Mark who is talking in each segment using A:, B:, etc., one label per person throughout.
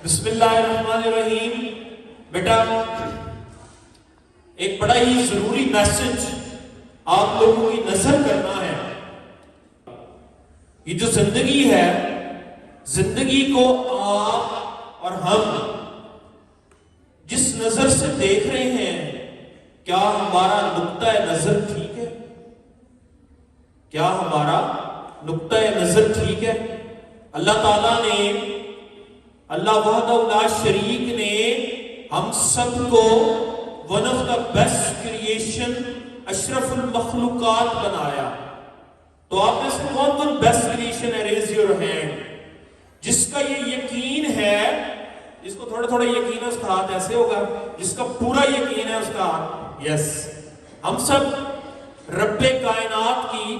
A: بسم اللہ الرحمن الرحیم۔ بیٹا ایک بڑا ہی ضروری میسج آپ لوگوں کی نظر کرنا ہے۔ یہ جو زندگی ہے، زندگی کو آپ اور ہم جس نظر سے دیکھ رہے ہیں، کیا ہمارا نقطہ نظر ٹھیک ہے؟ کیا ہمارا نقطہ نظر ٹھیک ہے؟ اللہ تعالیٰ نے، اللہ وحدہ لا شریک نے ہم سب کو one of the best creation, اشرف المخلوقات بنایا۔ تو آپ میں سے کون کون بیسٹ کریشن ہے؟ Raise your hand. جس کا یہ یقین ہے، جس کو تھوڑا تھوڑا یقین ہے اس کا ہاتھ ایسے ہوگا، جس کا پورا یقین ہے اس کا ہاتھ یس۔ ہم سب رب کائنات کی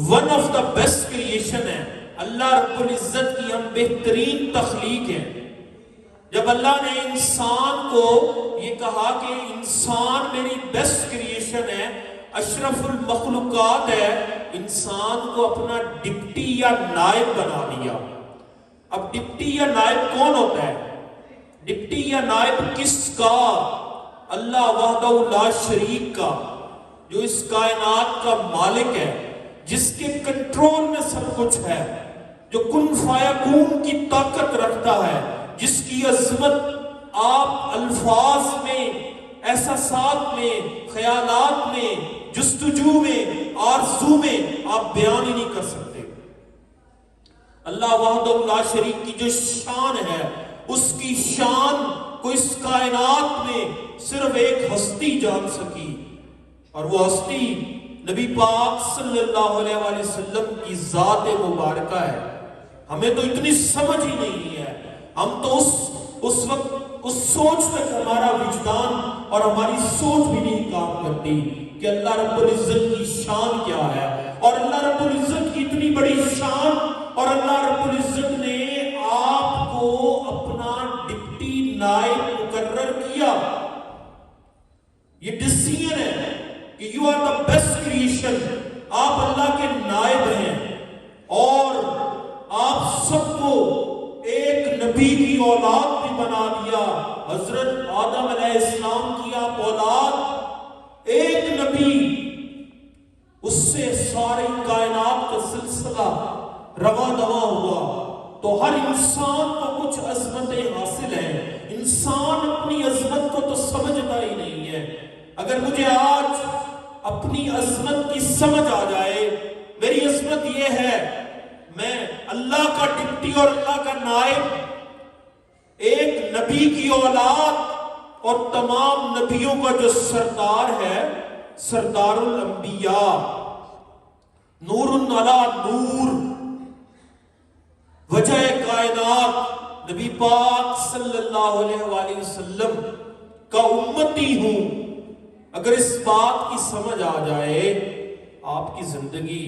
A: one of the best creation ہے۔ اللہ رب العزت کی ہم بہترین تخلیق ہیں۔ جب اللہ نے انسان کو یہ کہا کہ انسان میری بیسٹ کریشن ہے، اشرف المخلوقات ہے، انسان کو اپنا ڈپٹی یا نائب بنا دیا۔ اب ڈپٹی یا نائب کون ہوتا ہے؟ ڈپٹی یا نائب کس کا؟ اللہ وحدہ لا شریک کا، جو اس کائنات کا مالک ہے، جس کے کنٹرول میں سب کچھ ہے، جو کن فیکون کی طاقت رکھتا ہے، جس کی عظمت آپ الفاظ میں، احساسات میں، خیالات میں، جستجو میں، آرزو میں آپ بیان ہی نہیں کر سکتے۔ اللہ وحدہ لا شریک کی جو شان ہے، اس کی شان کو اس کائنات میں صرف ایک ہستی جان سکی، اور وہ ہستی نبی پاک صلی اللہ علیہ وآلہ وسلم کی ذات مبارکہ ہے۔ ہمیں تو اتنی سمجھ ہی نہیں ہے، ہم تو اس وقت اس سوچ تک ہمارا وجدان اور ہماری سوچ بھی نہیں کام کرتی کہ اللہ رب العزت کی شان کیا ہے، اور اللہ رب العزت کی اتنی بڑی شان، اور اللہ رب العزت نے آپ کو اپنا ڈپٹی نائب مقرر کیا۔ یہ ڈیسیژن ہے کہ you are the best creation, آپ اللہ کے نائب ہیں، اور آپ سب کو ایک نبی کی اولاد بھی بنا دیا۔ حضرت آدم علیہ السلام کی آپ اولاد، ایک نبی، اس سے ساری کائنات کا سلسلہ رواں دواں ہوا۔ تو ہر انسان کو کچھ عظمتیں حاصل ہیں، انسان اپنی عظمت کو تو سمجھتا ہی نہیں ہے۔ اگر مجھے آج اپنی عظمت کی سمجھ آ جائے، میری عظمت یہ ہے، میں اللہ کا ڈپٹی اور اللہ کا نائب، ایک نبی کی اولاد، اور تمام نبیوں کا جو سردار ہے، سردار الانبیاء، نور علی نور، وجہ کائنات، نبی پاک صلی اللہ علیہ وآلہ وسلم کا امتی ہوں۔ اگر اس بات کی سمجھ آ جائے، آپ کی زندگی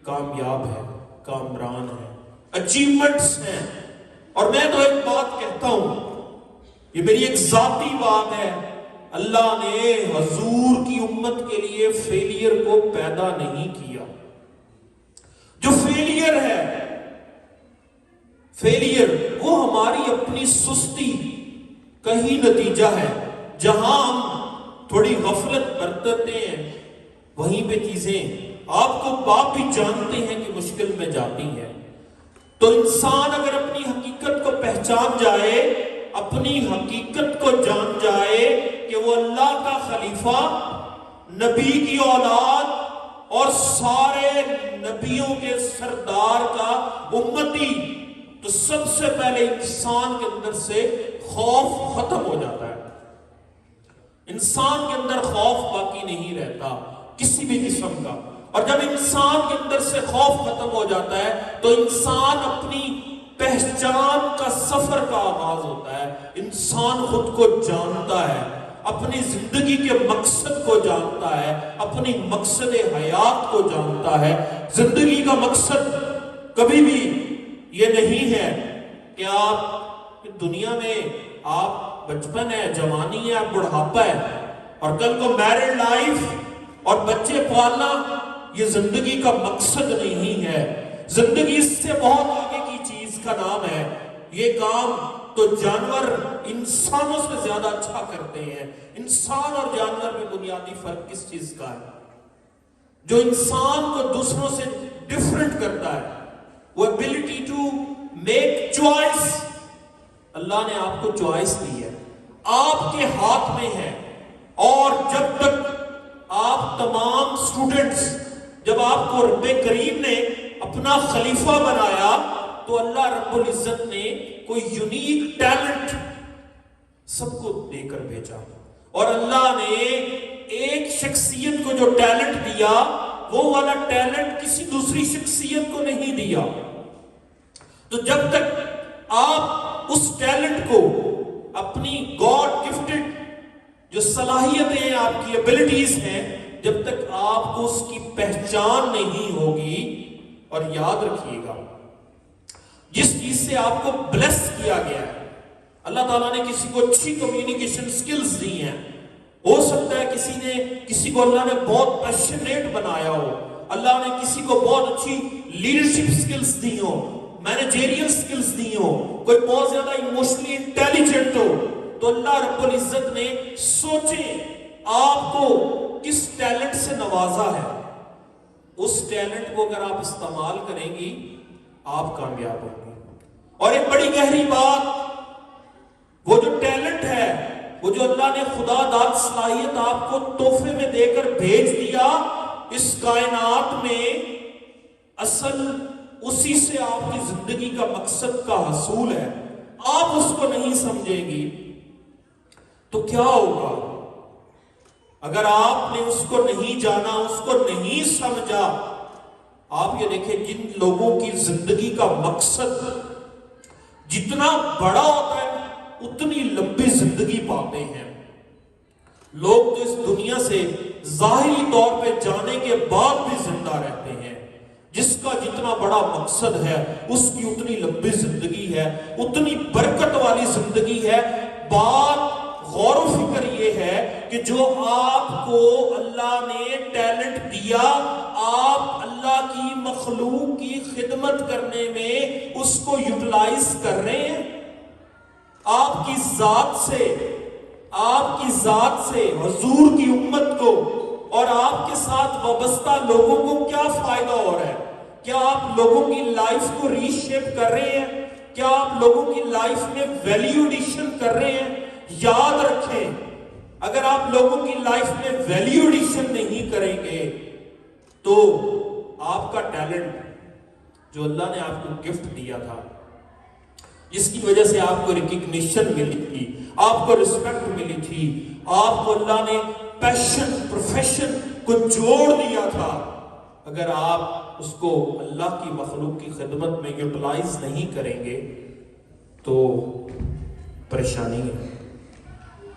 A: کامیاب ہے، کامران ہے، اچیومنٹس ہیں۔ اور میں تو ایک بات کہتا ہوں، یہ میری ایک ذاتی بات ہے، اللہ نے حضور کی امت کے لیے فیلئر کو پیدا نہیں کیا۔ جو فیلئر ہے، فیلئر وہ ہماری اپنی سستی کا ہی نتیجہ ہے۔ جہاں ہم تھوڑی غفلت برتتے ہیں، وہیں پہ چیزیں آپ کو باپ بھی جانتے ہیں کہ مشکل میں جاتی ہیں۔ تو انسان اگر اپنی حقیقت کو پہچان جائے، اپنی حقیقت کو جان جائے کہ وہ اللہ کا خلیفہ، نبی کی اولاد، اور سارے نبیوں کے سردار کا امتی، تو سب سے پہلے انسان کے اندر سے خوف ختم ہو جاتا ہے۔ انسان کے اندر خوف باقی نہیں رہتا کسی بھی قسم کا۔ اور جب انسان کے اندر سے خوف ختم ہو جاتا ہے تو انسان اپنی پہچان کا سفر کا آغاز ہوتا ہے۔ انسان خود کو جانتا ہے، اپنی زندگی کے مقصد کو جانتا ہے، اپنی مقصد حیات کو جانتا ہے۔ زندگی کا مقصد کبھی بھی یہ نہیں ہے کہ آپ دنیا میں آپ بچپن ہے، جوانی ہے، بڑھاپا ہے، اور کل کو میرڈ لائف اور بچے پالنا یہ زندگی کا مقصد نہیں ہے۔ زندگی اس سے بہت آگے کی چیز کا نام ہے۔ یہ کام تو جانور انسانوں سے زیادہ اچھا کرتے ہیں. انسان اور جانور میں بنیادی فرق کس چیز کا ہے؟ جو انسان کو دوسروں سے ڈفرنٹ کرتا ہے وہ ability to make choice. اللہ نے آپ کو چوائس دی ہے، آپ کے ہاتھ میں ہے. اور جب تک آپ تمام سٹوڈنٹس، جب آپ کو رب کریم نے اپنا خلیفہ بنایا تو اللہ رب العزت نے کوئی یونیک ٹیلنٹ سب کو دے کر بھیجا. اور اللہ نے ایک شخصیت کو جو ٹیلنٹ دیا وہ والا ٹیلنٹ کسی دوسری شخصیت کو نہیں دیا. تو جب تک آپ اس ٹیلنٹ کو، اپنی گاڈ گفٹڈ جو صلاحیتیں ہیں، آپ کی ایبلٹیز ہیں، جب تک آپ کو اس کی پہچان نہیں ہوگی. اور یاد رکھیے گا جس چیز سے آپ کو بلیس کیا گیا ہے، اللہ تعالیٰ نے کسی کو اچھی کمیونیکیشن سکلز دی ہیں. ہو سکتا ہے کسی کو اللہ نے بہت پیشنیٹ بنایا ہو، اللہ نے کسی کو بہت اچھی لیڈرشپ سکلز دی ہو، مینیجریل سکلز دی ہو، کوئی بہت زیادہ ایموشنلی انٹیلیجنٹ ہو. تو اللہ رب العزت نے سوچیں آپ کو کس ٹیلنٹ سے نوازا ہے، اس ٹیلنٹ کو اگر آپ استعمال کریں گی آپ کامیاب ہوں گے. اور ایک بڑی گہری بات، وہ جو ٹیلنٹ ہے، وہ جو اللہ نے خدا داد صلاحیت آپ کو تحفے میں دے کر بھیج دیا اس کائنات میں، اصل اسی سے آپ کی زندگی کا مقصد کا حصول ہے. آپ اس کو نہیں سمجھیں گی تو کیا ہوگا؟ اگر آپ نے اس کو نہیں جانا، اس کو نہیں سمجھا، آپ یہ دیکھیں جن لوگوں کی زندگی کا مقصد جتنا بڑا ہوتا ہے اتنی لمبی زندگی پاتے ہیں. لوگ تو اس دنیا سے ظاہری طور پہ جانے کے بعد بھی زندہ رہتے ہیں. جس کا جتنا بڑا مقصد ہے اس کی اتنی لمبی زندگی ہے، اتنی برکت والی زندگی ہے. بات غور و فکر یہ ہے کہ جو آپ کو اللہ نے ٹیلنٹ دیا، آپ اللہ کی مخلوق کی خدمت کرنے میں اس کو یوٹیلائز کر رہے ہیں. آپ کی ذات سے حضور کی امت کو اور آپ کے ساتھ وابستہ لوگوں کو کیا فائدہ ہو رہا ہے؟ کیا آپ لوگوں کی لائف کو ری شیپ کر رہے ہیں؟ کیا آپ لوگوں کی لائف میں ویلیو ایڈیشن کر رہے ہیں؟ یاد رکھیں، اگر آپ لوگوں کی لائف میں ویلیو ایڈیشن نہیں کریں گے تو آپ کا ٹیلنٹ جو اللہ نے آپ کو گفٹ دیا تھا، جس کی وجہ سے آپ کو ریکگنیشن ملی تھی، آپ کو رسپیکٹ ملی تھی، آپ کو اللہ نے پیشن، پروفیشن کو جوڑ دیا تھا، اگر آپ اس کو اللہ کی مخلوق کی خدمت میں یوٹیلائز نہیں کریں گے تو پریشانی ہے.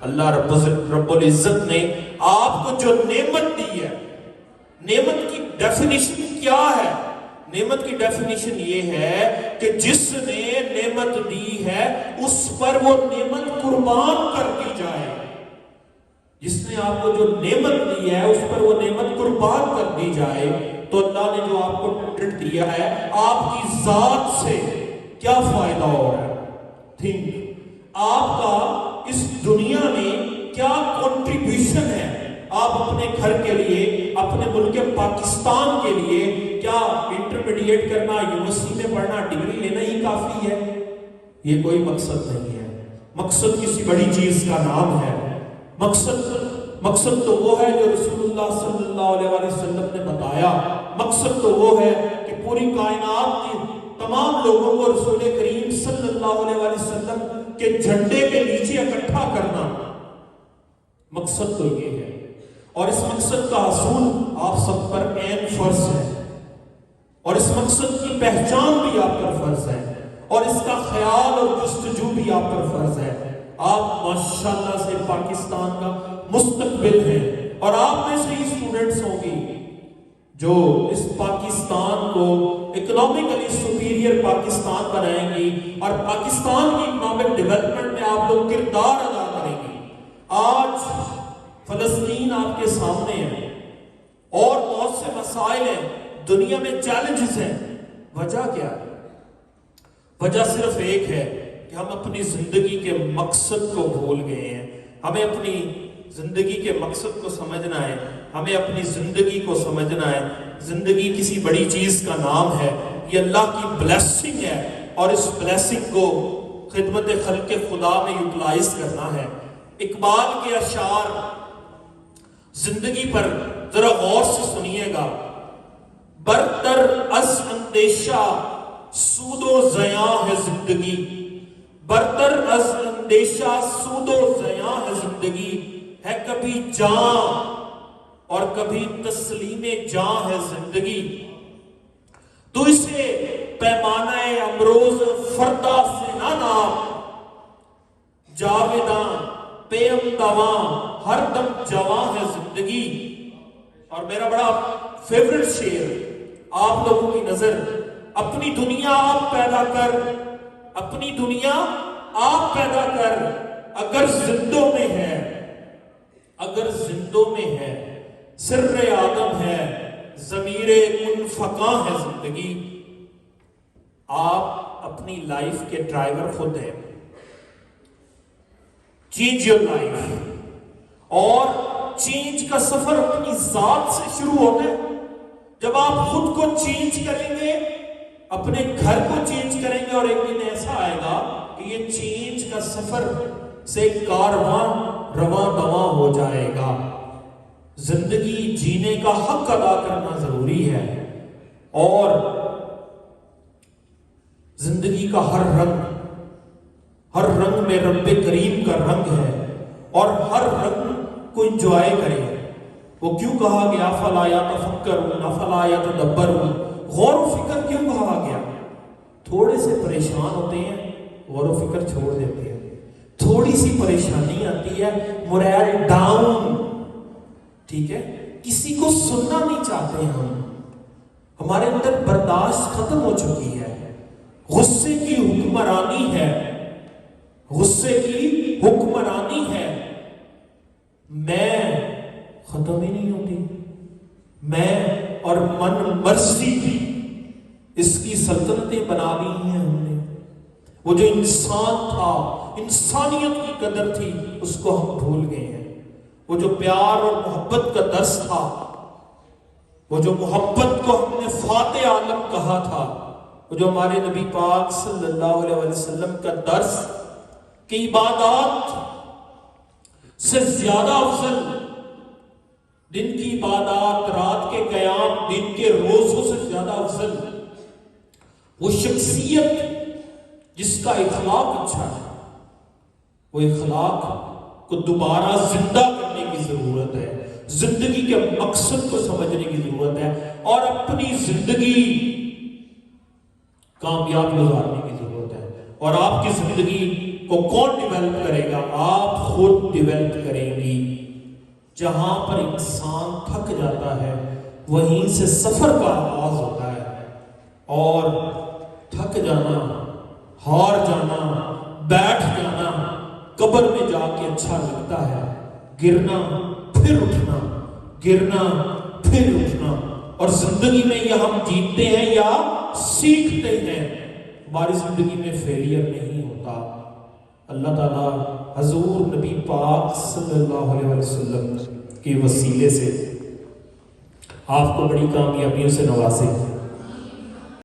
A: اللہ رب العزت نے آپ کو جو نعمت دی ہے، نعمت کی ڈیفینیشن کیا ہے؟ نعمت کی ڈیفینیشن یہ ہے کہ جس نے نعمت دی ہے اس پر وہ نعمت قربان کر دی جائے. جس نے آپ کو جو نعمت دی ہے اس پر وہ نعمت قربان کر دی جائے. تو اللہ نے جو آپ کو ٹیلنٹ دیا ہے، آپ کی ذات سے کیا فائدہ ہو رہا ہے؟ تھنک، آپ کا اس دنیا میں کیا کنٹریبیوشن ہے؟ آپ اپنے گھر کے لیے، اپنے ملک پاکستان کے لیے کیا انٹرمیڈیٹ کرنا، یونیورسٹی میں پڑھنا، ڈگری لینا ہی کافی ہے؟ یہ کوئی مقصد نہیں ہے. مقصد کسی بڑی چیز کا نام ہے. مقصد تو وہ ہے جو رسول اللہ صلی اللہ علیہ وسلم نے بتایا. مقصد تو وہ ہے کہ پوری کائنات کی تمام لوگوں کو رسول کریم صلی اللہ علیہ وسلم کے جھنڈے کے نیچے اکٹھا کرنا. مقصد تو یہ ہے، اور اس مقصد کا حصول آپ سب پر عین فرض ہے، اور اس مقصد کی پہچان بھی آپ پر فرض ہے، اور اس کا خیال اور جستجو بھی آپ پر فرض ہے. آپ ماشاءاللہ سے پاکستان کا مستقبل ہیں، اور آپ میں سے ہی اسٹوڈنٹس ہوں گی جو اس پاکستان کو اکنامکلی سپیریئر پاکستان بنائیں گی، اور پاکستان کی اکنامک ڈیولپمنٹ میں آپ لوگ کردار ادا کریں گی. آج فلسطین آپ کے سامنے ہے اور بہت سے مسائل ہیں، دنیا میں چیلنجز ہیں. وجہ کیا ہے؟ وجہ صرف ایک ہے، کہ ہم اپنی زندگی کے مقصد کو بھول گئے ہیں. ہمیں اپنی زندگی کے مقصد کو سمجھنا ہے, ہمیں اپنی زندگی کو سمجھنا ہے. زندگی کسی بڑی چیز کا نام ہے, یہ اللہ کی بلیسنگ ہے, اور اس بلیسنگ کو خدمت خلق خدا میں یوٹیلائز کرنا ہے. اقبال کے اشعار زندگی پر ذرا غور سے سنیے گا. برتر از اندیشہ سود و زیاں ہے زندگی, برتر از اندیشہ سود و زیاں ہے زندگی, ہے کبھی جان اور کبھی تسلیم جان ہے زندگی. تو اسے پیمانہ امروز فردا سے نہ ناپ, جاویداں پیم دواں ہر دم جواں ہے زندگی. اور میرا بڑا فیورٹ شعر آپ لوگوں کی نظر, اپنی دنیا آپ پیدا کر, اپنی دنیا آپ پیدا کر, اگر زندوں میں ہے, اگر زندوں میں ہے, سر آدم ہے, ضمیر منفقاں ہے زندگی. آپ اپنی لائف کے ڈرائیور خود ہیں. Change your life. اور چینج کا سفر اپنی ذات سے شروع ہوتا ہے. جب آپ خود کو چینج کریں گے, اپنے گھر کو چینج کریں گے, اور ایک دن ایسا آئے گا کہ یہ چینج کا سفر سے کارواں رواں دواں ہو جائے گا. زندگی جینے کا حق ادا کرنا ضروری ہے, اور زندگی کا ہر رنگ میں رب کریم کا رنگ ہے, اور ہر رنگ کو انجوائے کرے. وہ کیوں کہا گیا فلا یتفکرون افلا یتدبرون, غور و فکر کیوں کہا گیا؟ تھوڑے سے پریشان ہوتے ہیں, غور و فکر چھوڑ دیتے ہیں. تھوڑی سی پریشانی آتی ہے, مورائل ڈاؤن, ٹھیک ہے, کسی کو سننا نہیں چاہتے ہم, ہمارے اندر برداشت ختم ہو چکی ہے, غصے کی حکمرانی ہے, غصے کی حکمرانی ہے. میں ختم ہی نہیں ہوتی, میں اور من مرضی اس کی سلطنتیں بنا لی ہیں ہم نے. وہ جو انسان تھا, انسانیت کی قدر تھی, اس کو ہم بھول گئے ہیں. وہ جو پیار اور محبت کا درس تھا, وہ جو محبت کو ہم نے فاتح عالم کہا تھا, وہ جو ہمارے نبی پاک صلی اللہ علیہ وسلم کا درس کہ عبادات سے زیادہ افضل, دن کی عبادات, رات کے قیام, دن کے روزوں سے زیادہ افضل وہ شخصیت جس کا اخلاق اچھا ہے. وہ اخلاق کو دوبارہ زندہ کرنے کی ضرورت ہے, زندگی کے مقصد کو سمجھنے کی ضرورت ہے, اور اپنی زندگی کامیاب گزارنے کی ضرورت ہے. اور آپ کی زندگی کو کون ڈیولپ کرے گا؟ آپ خود ڈیولپ کریں گی. جہاں پر انسان تھک جاتا ہے وہیں سے سفر کا آغاز ہوتا ہے, اور تھک جانا, ہار جانا, بیٹھ جانا قبر میں جا کے اچھا لگتا ہے. گرنا پھر اٹھنا, گرنا پھر اٹھنا. اور زندگی میں یا ہم جیتتے ہیں یا سیکھتے ہیں, ہماری زندگی میں فیلئر نہیں ہوتا. اللہ تعالیٰ حضور نبی پاک صلی اللہ علیہ وسلم کے وسیلے سے آپ کو بڑی کامیابیوں سے نوازے.